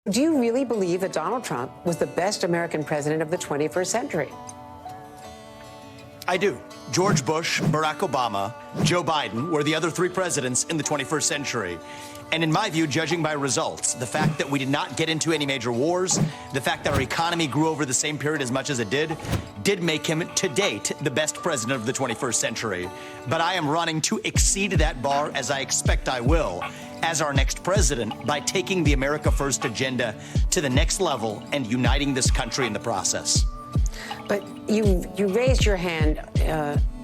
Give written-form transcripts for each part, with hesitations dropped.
Do you really believe that Donald Trump was the best American president of the 21st century? I do. George Bush, Barack Obama, Joe Biden were the other three presidents in the 21st century. And in my view, judging by results, the fact that we did not get into any major wars, the fact that our economy grew over the same period as much as it did make him, to date, the best president of the 21st century. But I am running to exceed that bar, as I expect I will, as our next president, by taking the America First agenda to the next level and uniting this country in the process. But you raised your hand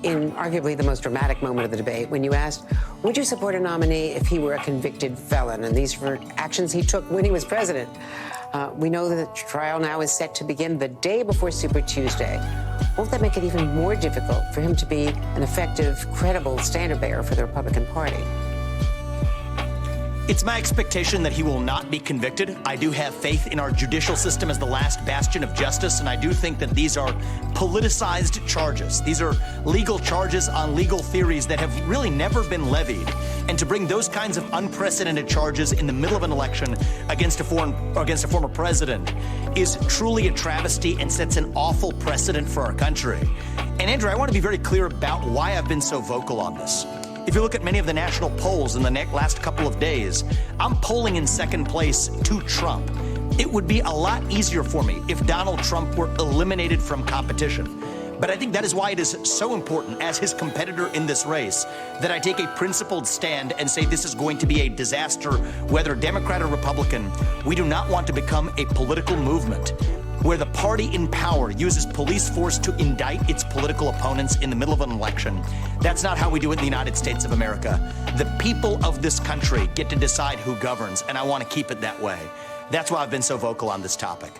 in arguably the most dramatic moment of the debate when you asked, would you support a nominee if he were a convicted felon? And these were actions he took when he was president. We know that the trial now is set to begin the day before Super Tuesday. Won't that make it even more difficult for him to be an effective, credible standard bearer for the Republican Party? It's my expectation that he will not be convicted. I do have faith in our judicial system as the last bastion of justice, and I do think that these are politicized charges. These are legal charges on legal theories that have really never been levied. And to bring those kinds of unprecedented charges in the middle of an election against a former president is truly a travesty and sets an awful precedent for our country. And Andrew, I want to be very clear about why I've been so vocal on this. If you look at many of the national polls in the last couple of days, I'm polling in second place to Trump. It would be a lot easier for me if Donald Trump were eliminated from competition. But I think that is why it is so important as his competitor in this race that I take a principled stand and say this is going to be a disaster, whether Democrat or Republican. We do not want to become a political movement where the party in power uses police force to indict its political opponents in the middle of an election. That's not how we do it in the United States of America. The people of this country get to decide who governs, and I want to keep it that way. That's why I've been so vocal on this topic.